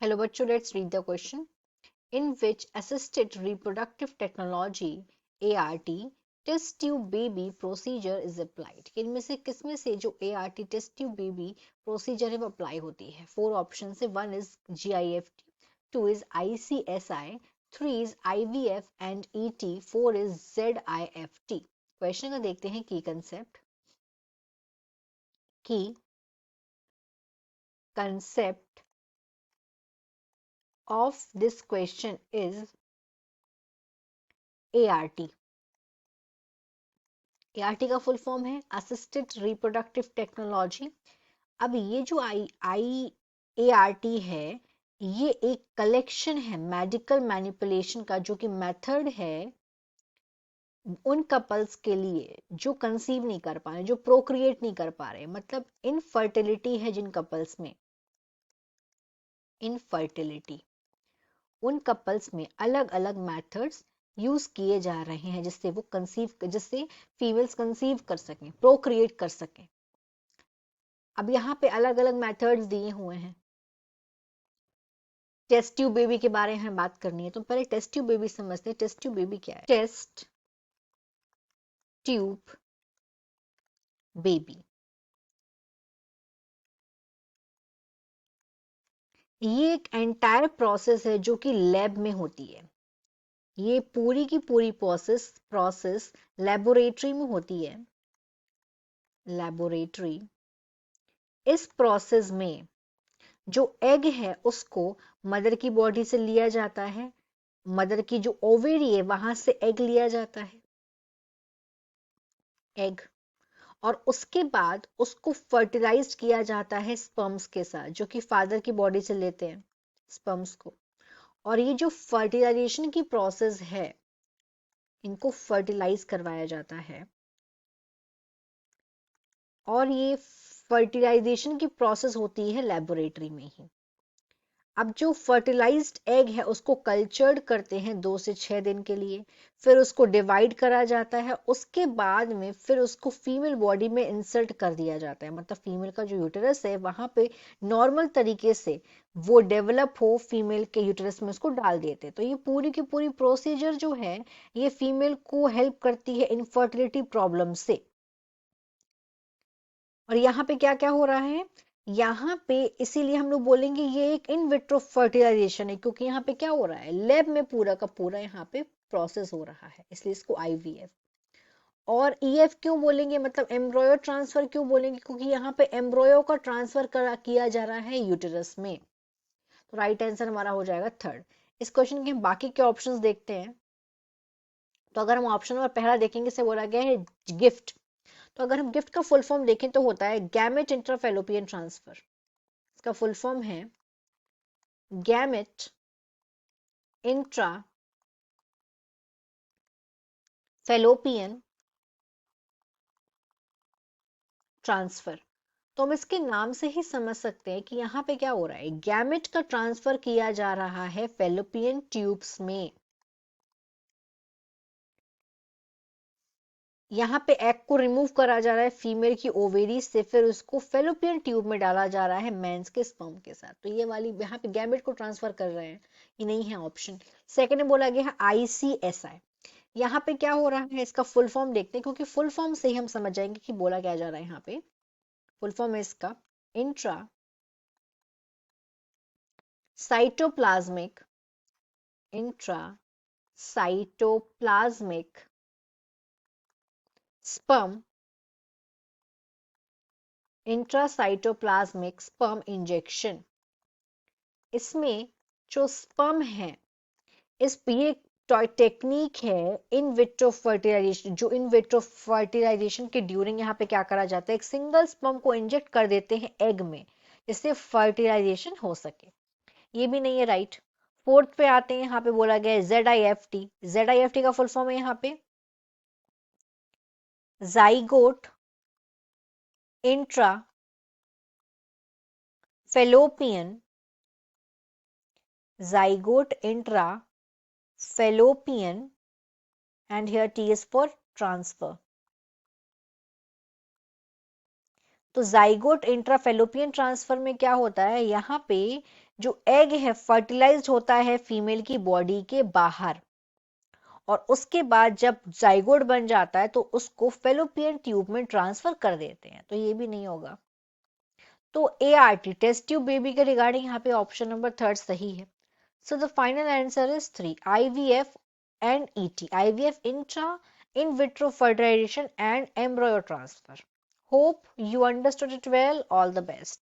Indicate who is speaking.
Speaker 1: Hello, bachcho, let's read the question. In which assisted reproductive technology ART test tube baby procedure is applied? इनमें से किसमें से जो ART test tube baby procedure है वो apply होती है? फोर ऑप्शन है. One is GIFT, two is ICSI, three is IVF and ET, four is ZIFT. Question का देखते हैं की concept of this question is ART. ART का फुल फॉर्म है असिस्टेड रिप्रोडक्टिव टेक्नोलॉजी. अब ये जो ART है ये एक कलेक्शन है मेडिकल मैनिपुलेशन का, जो कि मेथड है उन कपल्स के लिए जो कंसीव नहीं कर पा रहे, जो प्रोक्रिएट नहीं कर पा रहे, मतलब इनफर्टिलिटी है जिन कपल्स में, इनफर्टिलिटी उन कपल्स में अलग अलग मेथड्स यूज किए जा रहे हैं जिससे वो जिससे फीमेल्स कंसीव कर सकें, प्रोक्रिएट कर सकें. अब यहाँ पे अलग अलग मेथड्स दिए हुए हैं. टेस्ट ट्यूब बेबी के बारे में बात करनी है तो पहले टेस्ट ट्यूब बेबी समझते हैं. टेस्ट ट्यूब बेबी क्या है? टेस्ट ट्यूब बेबी ये एक एंटायर प्रोसेस है जो कि लैब में होती है. ये पूरी की पूरी प्रोसेस लेबोरेटरी में होती है. लेबोरेटरी. इस प्रोसेस में जो एग है उसको मदर की बॉडी से लिया जाता है. मदर की जो ओवेरी है वहां से एग लिया जाता है, एग. और उसके बाद उसको फर्टिलाइज किया जाता है स्पर्म्स के साथ, जो कि फादर की बॉडी से लेते हैं स्पर्म्स को. और ये जो फर्टिलाइजेशन की प्रोसेस है इनको फर्टिलाइज करवाया जाता है. और ये फर्टिलाइजेशन की प्रोसेस होती है लेबोरेटरी में ही. अब जो फर्टिलाइज्ड एग है उसको कल्चर्ड करते हैं 2 से 6 दिन के लिए. फिर उसको डिवाइड करा जाता है. उसके बाद में फिर उसको फीमेल बॉडी में इंसर्ट कर दिया जाता है, मतलब फीमेल का जो यूटेरस है वहां पे नॉर्मल तरीके से वो डेवलप हो, फीमेल के यूटेरस में उसको डाल देते हैं. तो ये पूरी की पूरी प्रोसीजर जो है ये फीमेल को हेल्प करती है इनफर्टिलिटी प्रॉब्लम से. और यहाँ पे क्या क्या हो रहा है यहाँ पे, इसीलिए हम लोग बोलेंगे ये एक इन विट्रो फर्टिलाइजेशन है, क्योंकि यहाँ पे क्या हो रहा है लैब में पूरा का पूरा यहाँ पे प्रोसेस हो रहा है, इसलिए इसको IVF. और EF क्यों बोलेंगे, मतलब एम्ब्रॉयो ट्रांसफर क्यों बोलेंगे, क्योंकि यहाँ पे एम्ब्रॉयो का ट्रांसफर किया जा रहा है यूटेरस में. तो राइट आंसर हमारा हो जाएगा थर्ड. इस क्वेश्चन के बाकी के ऑप्शंस देखते हैं. तो अगर हम ऑप्शन नंबर पहला देखेंगे, से बोला गया है गिफ्ट. तो अगर हम गिफ्ट का फुल फॉर्म देखें तो होता है गैमेट इंट्राफेलोपियन ट्रांसफर. इसका फुल फॉर्म है गैमेट इंट्रा फेलोपियन ट्रांसफर. तो हम इसके नाम से ही समझ सकते हैं कि यहाँ पे क्या हो रहा है, गैमेट का ट्रांसफर किया जा रहा है फेलोपियन ट्यूब्स में. यहाँ पे एग को रिमूव करा जा रहा है फीमेल की ओवेरी से, फिर उसको फेलोपियन ट्यूब में डाला जा रहा है मेंस के स्पर्म के साथ. तो ये वाली यहाँ पे गैमेट को ट्रांसफर कर रहे हैं, ये नहीं है ऑप्शन. सेकंड में बोला गया है ICSI. यहाँ पे क्या हो रहा है इसका फुल फॉर्म देखते हैं, क्योंकि फुल फॉर्म से ही हम समझ जाएंगे कि बोला क्या जा रहा है. यहाँ पे फुल फॉर्म है इसका intra cytoplasmic, intra cytoplasmic sperm, intracytoplasmic sperm injection. इसमें जो स्पर्म है ये टेक्निक है इन विट्रो फर्टिलाइजेशन. जो इन विट्रो फर्टिलाइजेशन के ड्यूरिंग यहाँ पे क्या करा जाता है, एक सिंगल स्पर्म को इंजेक्ट कर देते हैं एग में जिससे फर्टिलाइजेशन हो सके. ये भी नहीं है राइट. फोर्थ पे आते हैं, यहाँ पे बोला गया है ZIFT. ZIFT का फुल फॉर्म है यहाँ पे zygote intra fallopian, zygote intra fallopian, and here T is for transfer. तो जाइगोट इंट्राफेलोपियन ट्रांसफर में क्या होता है, यहाँ पे जो एग है फर्टिलाइज्ड होता है फीमेल की बॉडी के बाहर, और उसके बाद जब जाइगोट बन जाता है तो उसको फेलोपियन ट्यूब में ट्रांसफर कर देते हैं, तो ये भी नहीं होगा। तो ART टेस्ट ट्यूब बेबी के रिगार्डिंग यहाँ पे ऑप्शन नंबर थर्ड सही है। So the final answer is 3, IVF and ET, IVF intra in vitro fertilization and embryo transfer. Hope you understood it well. All the best.